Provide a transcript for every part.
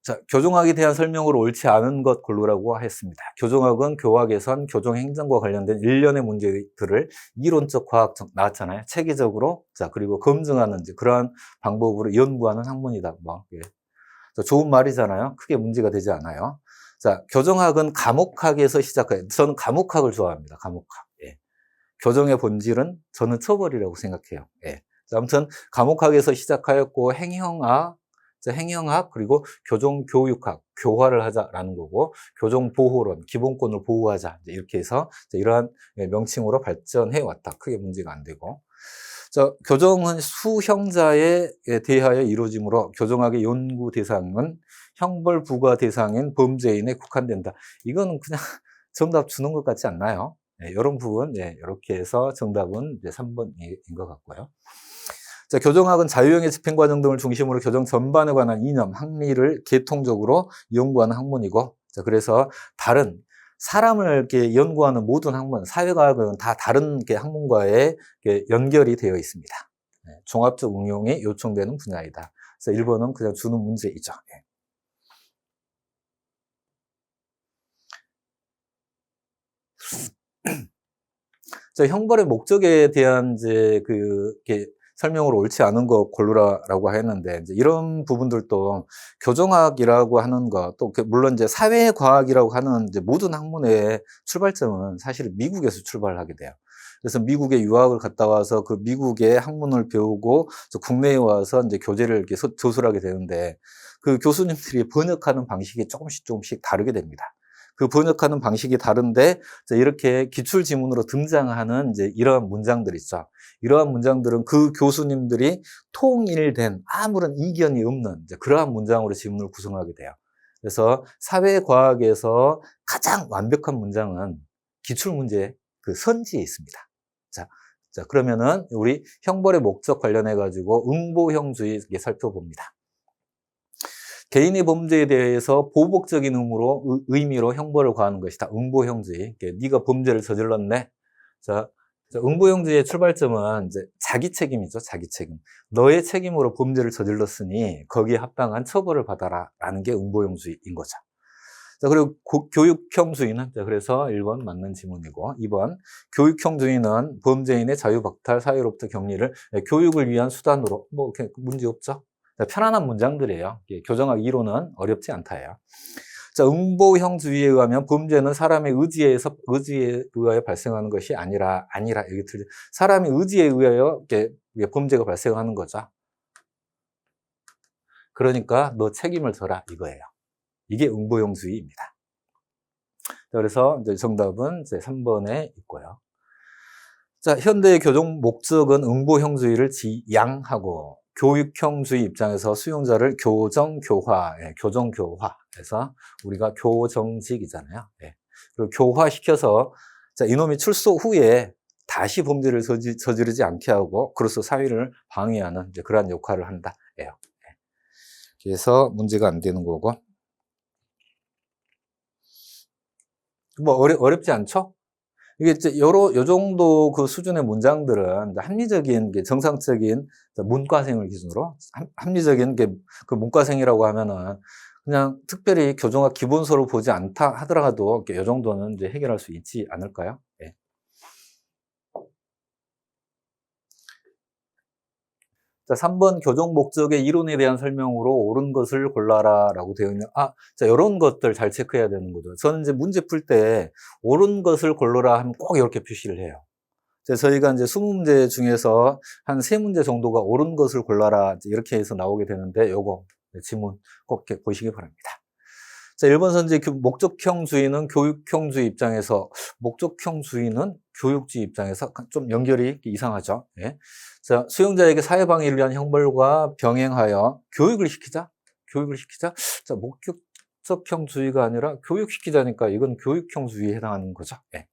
자, 교정학에 대한 설명으로 옳지 않은 것 고르라고 했습니다. 교정학은 교화 개선, 교정 행정과 관련된 일련의 문제들을 이론적 과학 나왔잖아요. 체계적으로, 자, 그리고 검증하는 그러한 방법으로 연구하는 학문이다. 뭐, 예. 좋은 말이잖아요. 크게 문제가 되지 않아요. 자, 교정학은 과목학에서 시작해요. 저는 과목학을 좋아합니다. 과목학. 예. 교정의 본질은 저는 처벌이라고 생각해요. 예. 자, 아무튼 과목학에서 시작하였고 행영학 그리고 교정교육학, 교화를 하자라는 거고, 교정보호론, 기본권을 보호하자 이렇게 해서 이러한 명칭으로 발전해 왔다. 크게 문제가 안 되고. 자, 교정은 수형자에 대하여 이루어지므로 교정학의 연구 대상은 형벌 부과 대상인 범죄인에 국한된다. 이거는 그냥 정답 주는 것 같지 않나요? 네, 이런 부분, 네, 이렇게 해서 정답은 이제 3번인 것 같고요. 자, 교정학은 자유형의 집행과정 등을 중심으로 교정 전반에 관한 이념, 학리를 계통적으로 연구하는 학문이고, 자, 그래서 다른 사람을 이렇게 연구하는 모든 학문, 사회과학은 다 다른 학문과의 연결이 되어 있습니다. 네, 종합적 응용이 요청되는 분야이다. 그래서 1번은 그냥 주는 문제이죠. 네. 자, 형벌의 목적에 대한 설명으로 옳지 않은 거 고르라라고 했는데, 이제 이런 부분들도 교정학이라고 하는 것, 또 물론 이제 사회과학이라고 하는 이제 모든 학문의 출발점은 사실 미국에서 출발하게 돼요. 그래서 미국에 유학을 갔다 와서 그 미국의 학문을 배우고 국내에 와서 이제 교재를 이렇게 조술하게 되는데, 그 교수님들이 번역하는 방식이 조금씩 다르게 됩니다. 그 번역하는 방식이 다른데 이렇게 기출 지문으로 등장하는 이제 이러한 문장들 있죠. 이러한 문장들은 그 교수님들이 통일된 아무런 이견이 없는 이제 그러한 문장으로 지문을 구성하게 돼요. 그래서 사회과학에서 가장 완벽한 문장은 기출문제 그 선지에 있습니다. 자, 그러면은 우리 형벌의 목적 관련해 가지고 응보형주의 살펴봅니다. 개인의 범죄에 대해서 보복적인 의미로 형벌을 가하는 것이다. 응보형주의. 네가 범죄를 저질렀네. 자, 응보형주의의 출발점은 이제 자기 책임이죠. 자기 책임. 너의 책임으로 범죄를 저질렀으니 거기에 합당한 처벌을 받아라라는 게 응보형주의인 거죠. 자, 그리고 교육형주의는, 자, 그래서 1번 맞는 지문이고, 2번, 교육형주의는 범죄인의 자유박탈, 사회로부터 격리를 교육을 위한 수단으로, 뭐, 이렇게 문제 없죠? 자, 편안한 문장들이에요. 교정학 이론은 어렵지 않다예요. 자, 응보형주의에 의하면 범죄는 사람의 의지에 의하여 발생하는 것이 아니라, 이게 틀려. 사람의 의지에 의하여 범죄가 발생하는 거죠. 그러니까 너 책임을 져라, 이거예요. 이게 응보형주의입니다. 그래서 이제 정답은 이제 3번에 있고요. 자, 현대의 교정 목적은 응보형주의를 지양하고 교육형주의 입장에서 수용자를 교정교화, 교정교화해서 우리가 교정직이잖아요. 예. 그리고 교화시켜서 자, 이놈이 출소 후에 다시 범죄를 저지르지 않게 하고 그로써 사회를 방해하는 이제 그러한 역할을 한다. 예. 그래서 문제가 안 되는 거고. 뭐 어렵지 않죠? 이게 이제 요 정도 그 수준의 문장들은 합리적인 정상적인 문과생을 기준으로 합리적인 그 문과생이라고 하면은 그냥 특별히 교정학 기본서를 보지 않다 하더라도 이 정도는 이제 해결할 수 있지 않을까요? 예. 자, 3번 교정 목적의 이론에 대한 설명으로 옳은 것을 골라라라고 되어 있는, 자, 이런 것들 잘 체크해야 되는 거죠. 저는 이제 문제 풀 때 옳은 것을 골라라 하면 꼭 이렇게 표시를 해요. 저희가 이제 20문제 중에서 한 3문제 정도가 옳은 것을 골라라 이렇게 해서 나오게 되는데 요거 지문 꼭 보시기 바랍니다. 자, 1번 선지 목적형주의는 교육형주의 입장에서 목적형주의는 교육주의 입장에서 좀 연결이 이상하죠. 예. 자, 수용자에게 사회방해를 위한 형벌과 병행하여 교육을 시키자. 자, 목적형주의가 아니라 교육시키자니까 이건 교육형주의에 해당하는 거죠. 예.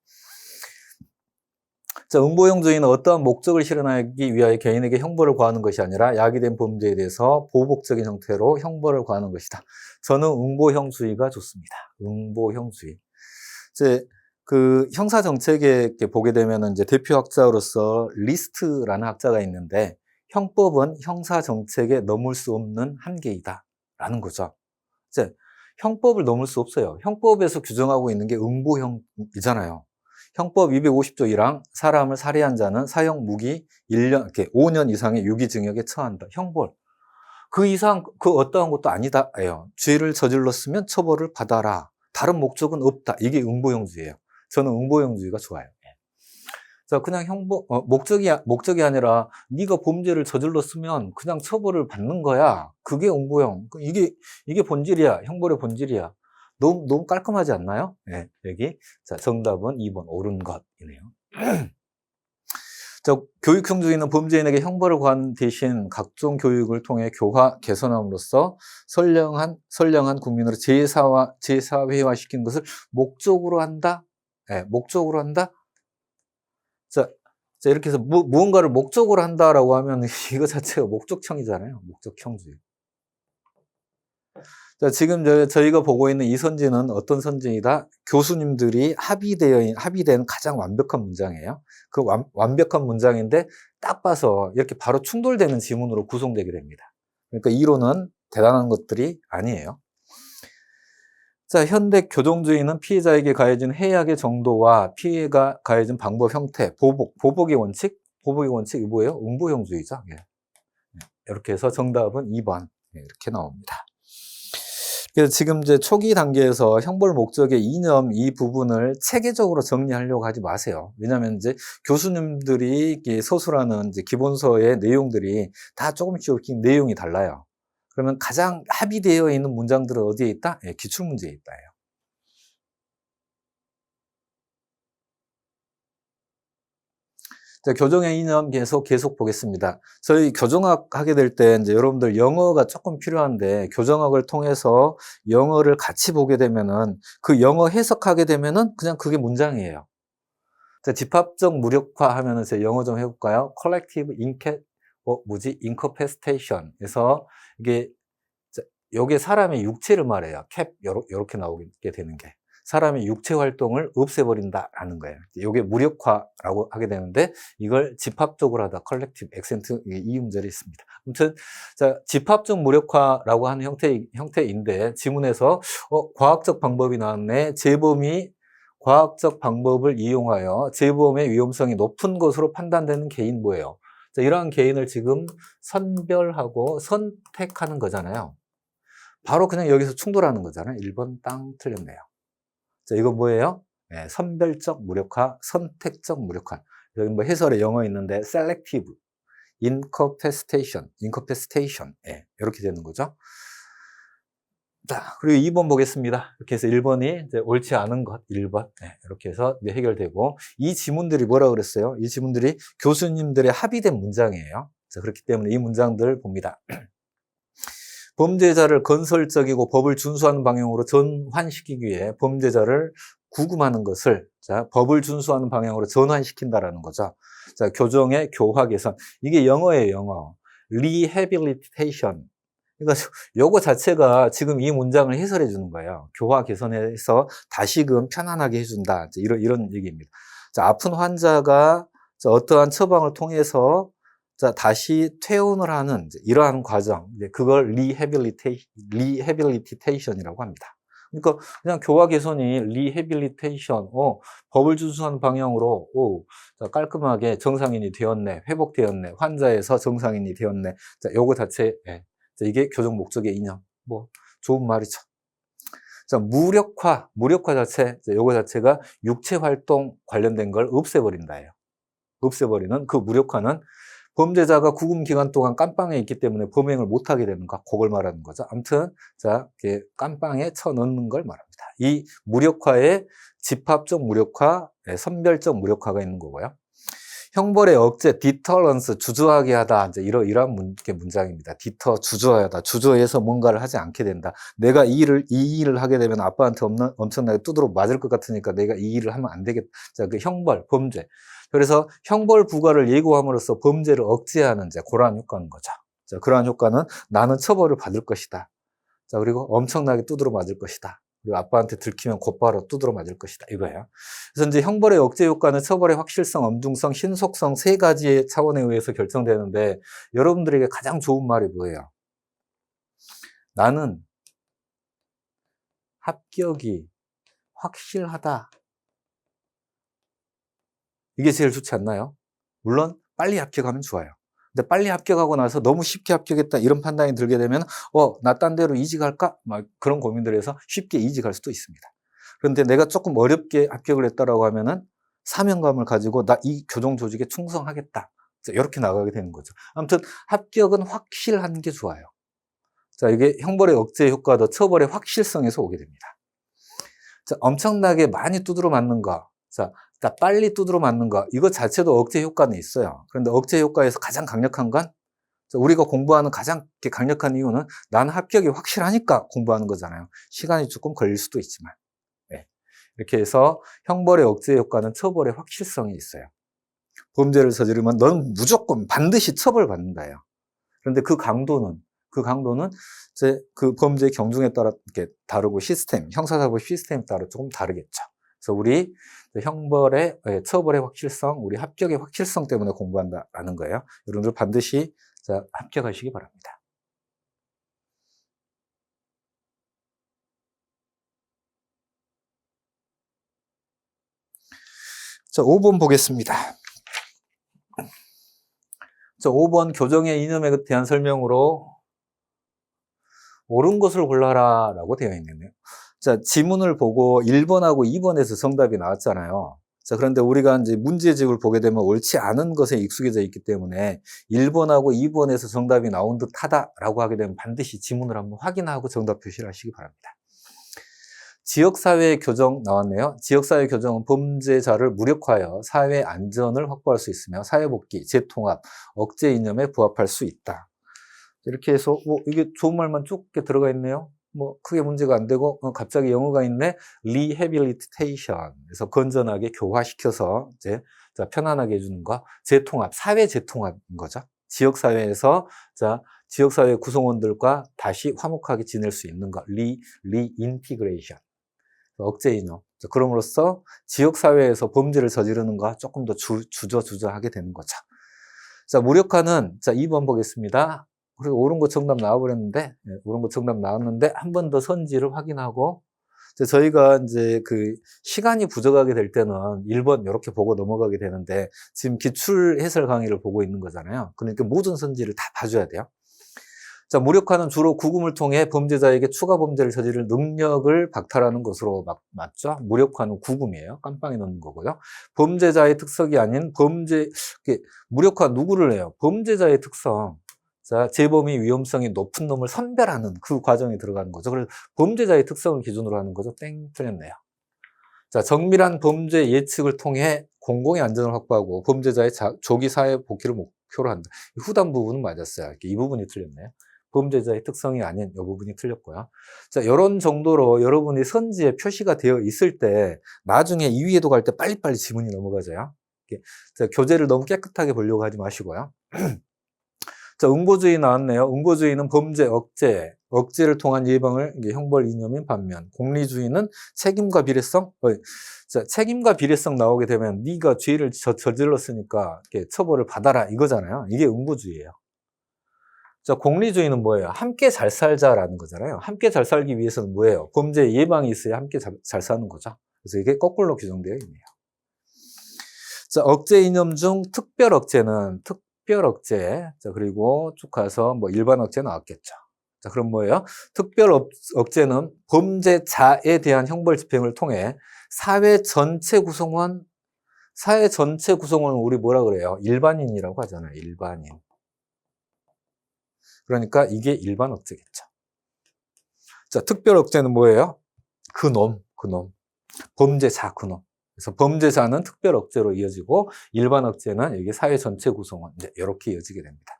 자, 응보형주의는 어떠한 목적을 실현하기 위하여 개인에게 형벌을 가하는 것이 아니라 야기된 범죄에 대해서 보복적인 형태로 형벌을 가하는 것이다. 저는 응보형주의가 좋습니다. 응보형주의. 이제 그 형사정책에 보게 되면 이제 대표학자로서 리스트라는 학자가 있는데 형법은 형사정책에 넘을 수 없는 한계이다라는 거죠. 이제 형법을 넘을 수 없어요. 형법에서 규정하고 있는 게 응보형이잖아요. 형법 250조 1항 사람을 살해한 자는 사형 무기 1년, 이렇게 5년 이상의 유기징역에 처한다. 형벌. 그 이상 그 어떠한 것도 아니다예요. 죄를 저질렀으면 처벌을 받아라. 다른 목적은 없다. 이게 응보형주의예요. 저는 응보형주의가 좋아요. 자, 그냥 목적이 아니라 네가 범죄를 저질렀으면 그냥 처벌을 받는 거야. 그게 응보형. 이게 본질이야. 형벌의 본질이야. 너무 깔끔하지 않나요? 네, 여기. 자, 정답은 2번 옳은 것이네요. 자, 교육형주의는 범죄인에게 형벌을 구하는 대신 각종 교육을 통해 교화, 개선함으로써 선량한 국민으로 제사회화시키는 것을 목적으로 한다? 네, 목적으로 한다? 자, 이렇게 해서 무언가를 목적으로 한다라고 하면 이거 자체가 목적형이잖아요. 목적형주의. 자, 지금 저희가 보고 있는 이 선지는 어떤 선지이다? 교수님들이 합의된 가장 완벽한 문장이에요. 그 완벽한 문장인데 딱 봐서 이렇게 바로 충돌되는 지문으로 구성되게 됩니다. 그러니까 이론은 대단한 것들이 아니에요. 자, 현대 교정주의는 피해자에게 가해진 해악의 정도와 피해가 가해진 방법, 형태, 보복의 원칙이 뭐예요? 응보형주의죠. 예. 이렇게 해서 정답은 2번 이렇게 나옵니다. 그래서 지금 이제 초기 단계에서 형벌 목적의 이념 이 부분을 체계적으로 정리하려고 하지 마세요. 왜냐하면 이제 교수님들이 서술하는 이제 기본서의 내용들이 다 조금씩 내용이 달라요. 그러면 가장 합의되어 있는 문장들은 어디에 있다? 예, 기출문제에 있다예요. 자, 교정의 이념 계속 보겠습니다. 저희 교정학 하게 될 때 이제 여러분들 영어가 조금 필요한데 교정학을 통해서 영어를 같이 보게 되면은 그 영어 해석하게 되면은 그냥 그게 문장이에요. 자, 집합적 무력화 하면은 제가 영어 좀 해볼까요? Collective Incapacitation에서 요게 사람의 육체를 말해요. 요렇게 나오게 되는 게. 사람의 육체 활동을 없애버린다라는 거예요. 이게 무력화라고 하게 되는데 이걸 집합적으로 하다 컬렉티브 액센트 이음절이 있습니다. 아무튼 자, 집합적 무력화라고 하는 형태인데 지문에서 과학적 방법이 나왔네. 재범이 과학적 방법을 이용하여 재범의 위험성이 높은 것으로 판단되는 개인 뭐예요? 자, 이러한 개인을 지금 선별하고 선택하는 거잖아요. 바로 그냥 여기서 충돌하는 거잖아요. 1번 땅 틀렸네요. 자, 이거 뭐예요? 네, 선별적 무력화, 선택적 무력화. 여기 뭐 해설에 영어 있는데 selective incapacitation. 예, 이렇게 되는 거죠. 자, 그리고 2번 보겠습니다. 이렇게 해서 1번이 이제 옳지 않은 것, 1번. 네, 이렇게 해서 이제 해결되고, 이 지문들이 뭐라 그랬어요? 이 지문들이 교수님들의 합의된 문장이에요. 자, 그렇기 때문에 이 문장들 봅니다. 범죄자를 건설적이고 법을 준수하는 방향으로 전환시키기 위해 범죄자를 구금하는 것을 법을 준수하는 방향으로 전환시킨다라는 거죠. 자, 교정의 교화 개선. 이게 영어예요, 영어. rehabilitation. 그러니까 요거 자체가 지금 이 문장을 해설해 주는 거예요. 교화 개선해서 다시금 편안하게 해준다. 이런 얘기입니다. 자, 아픈 환자가 어떠한 처방을 통해서 자, 다시 퇴원을 하는 이러한 과정, 그걸 리해빌리테이션이라고 합니다. 그러니까 그냥 교화 개선이 리해빌리테이션, 법을 준수하는 방향으로 자, 깔끔하게 정상인이 되었네, 회복되었네, 환자에서 정상인이 되었네. 자, 요거 자체, 자, 이게 교정 목적의 이념, 뭐 좋은 말이죠. 자, 무력화 자체, 자, 요거 자체가 육체 활동 관련된 걸 없애버린다예요. 없애버리는 그 무력화는 범죄자가 구금 기간 동안 깜빵에 있기 때문에 범행을 못하게 되는 거, 그걸 말하는 거죠. 아무튼, 자, 깜빵에 쳐넣는 걸 말합니다. 이 무력화에 집합적 무력화, 선별적 무력화가 있는 거고요. 형벌의 억제, 디터런스, 주저하게 하다. 이제 이러한 문장입니다. 주저하다. 주저해서 뭔가를 하지 않게 된다. 내가 이 일을 하게 되면 아빠한테 엄청나게 두드러 맞을 것 같으니까 내가 이 일을 하면 안 되겠다. 자, 그 형벌, 범죄. 그래서 형벌 부과를 예고함으로써 범죄를 억제하는 그러한 효과인 거죠. 자, 그러한 효과는 나는 처벌을 받을 것이다. 자, 그리고 엄청나게 두드러 맞을 것이다. 그리고 아빠한테 들키면 곧바로 두드러 맞을 것이다. 이거예요. 그래서 이제 형벌의 억제 효과는 처벌의 확실성, 엄중성, 신속성 세 가지의 차원에 의해서 결정되는데 여러분들에게 가장 좋은 말이 뭐예요? 나는 합격이 확실하다. 이게 제일 좋지 않나요? 물론 빨리 합격하면 좋아요. 근데 빨리 합격하고 나서 너무 쉽게 합격했다 이런 판단이 들게 되면 나 딴 데로 이직할까? 막 그런 고민들 해서 쉽게 이직할 수도 있습니다. 그런데 내가 조금 어렵게 합격을 했다라고 하면은 사명감을 가지고 나 이 교정 조직에 충성하겠다. 이렇게 나가게 되는 거죠. 아무튼 합격은 확실한 게 좋아요. 자, 이게 형벌의 억제 효과도 처벌의 확실성에서 오게 됩니다. 자, 엄청나게 많이 두드러 맞는 거. 자, 그러니까 빨리 두드러 맞는 거. 이거 자체도 억제 효과는 있어요. 그런데 억제 효과에서 가장 강력한 건 우리가 공부하는 가장 강력한 이유는 나는 합격이 확실하니까 공부하는 거잖아요. 시간이 조금 걸릴 수도 있지만. 네. 이렇게 해서 형벌의 억제 효과는 처벌의 확실성이 있어요. 범죄를 저지르면 너는 무조건 반드시 처벌받는다요. 그런데 그 강도는 이제 그 범죄의 경중에 따라 이렇게 다르고 형사사법 시스템에 따라 조금 다르겠죠. 그래서 우리 형벌의, 처벌의 확실성, 우리 합격의 확실성 때문에 공부한다라는 거예요. 여러분들 반드시 합격하시기 바랍니다. 자, 5번 보겠습니다. 자, 5번 교정의 이념에 대한 설명으로 옳은 것을 골라라 라고 되어 있네요. 자, 지문을 보고 1번하고 2번에서 정답이 나왔잖아요. 자, 그런데 우리가 이제 문제집을 보게 되면 옳지 않은 것에 익숙해져 있기 때문에 1번하고 2번에서 정답이 나온 듯 하다라고 하게 되면 반드시 지문을 한번 확인하고 정답 표시를 하시기 바랍니다. 지역사회 교정 나왔네요. 지역사회 교정은 범죄자를 무력화하여 사회 안전을 확보할 수 있으며 사회복귀, 재통합, 억제 이념에 부합할 수 있다. 이렇게 해서 이게 좋은 말만 쭉 들어가 있네요. 크게 문제가 안 되고 갑자기 영어가 있네. rehabilitation. 그래서 건전하게 교화시켜서 이제 편안하게 해주는 거. 재통합, 사회 재통합인 거죠. 지역 사회에서 지역 사회 구성원들과 다시 화목하게 지낼 수 있는 거. reintegration. 억제 이념. 그럼으로써 지역 사회에서 범죄를 저지르는 거 조금 더 주저하게 되는 거죠. 자, 무력화는 2번 보겠습니다. 그래서 옳은 거 정답 나와버렸는데, 옳은 거 정답 나왔는데, 한 번 더 선지를 확인하고, 저희가 이제 그 시간이 부족하게 될 때는 1번 이렇게 보고 넘어가게 되는데, 지금 기출 해설 강의를 보고 있는 거잖아요. 그러니까 모든 선지를 다 봐줘야 돼요. 자, 무력화는 주로 구금을 통해 범죄자에게 추가 범죄를 저지를 능력을 박탈하는 것으로 맞죠? 무력화는 구금이에요. 깜빵에 넣는 거고요. 범죄자의 특성이 아닌 무력화 누구를 해요? 범죄자의 특성. 자, 재범이 위험성이 높은 놈을 선별하는 그 과정에 들어가는 거죠. 그래서 범죄자의 특성을 기준으로 하는 거죠. 땡, 틀렸네요. 자, 정밀한 범죄 예측을 통해 공공의 안전을 확보하고 범죄자의 조기 사회 복귀를 목표로 한다. 후단 부분은 맞았어요. 이 부분이 틀렸네요. 범죄자의 특성이 아닌 이 부분이 틀렸고요. 자, 이런 정도로 여러분이 선지에 표시가 되어 있을 때 나중에 2위에도 갈 때 빨리빨리 지문이 넘어가져요. 자, 교재를 너무 깨끗하게 보려고 하지 마시고요. 자, 응보주의 나왔네요. 응보주의는 범죄 억제를 통한 예방을 형벌 이념인 반면 공리주의는 책임과 비례성. 자, 책임과 비례성 나오게 되면 네가 죄를 저질렀으니까 처벌을 받아라 이거잖아요. 이게 응보주의예요. 자, 공리주의는 뭐예요? 함께 잘 살자라는 거잖아요. 함께 잘 살기 위해서는 뭐예요? 범죄 예방이 있어야 함께 잘 사는 거죠. 그래서 이게 거꾸로 규정되어 있네요. 자, 억제 이념 중 특별 억제는 특별 억제. 자, 그리고 쭉 가서 일반 억제 나왔겠죠. 자, 그럼 뭐예요? 특별 억제는 범죄자에 대한 형벌 집행을 통해 사회 전체 구성원을 우리 뭐라 그래요? 일반인이라고 하잖아요. 일반인. 그러니까 이게 일반 억제겠죠. 자, 특별 억제는 뭐예요? 그놈. 범죄자 그놈. 그래서 범죄자는 특별 억제로 이어지고 일반 억제는 여기 사회 전체 구성원 이렇게 이어지게 됩니다.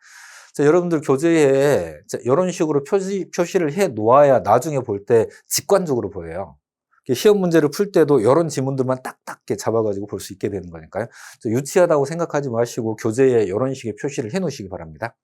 자, 여러분들 교재에 이런 식으로 표시를 해 놓아야 나중에 볼 때 직관적으로 보여요. 시험 문제를 풀 때도 이런 지문들만 딱딱 잡아가지고 볼 수 있게 되는 거니까요. 유치하다고 생각하지 마시고 교재에 이런 식의 표시를 해 놓으시기 바랍니다.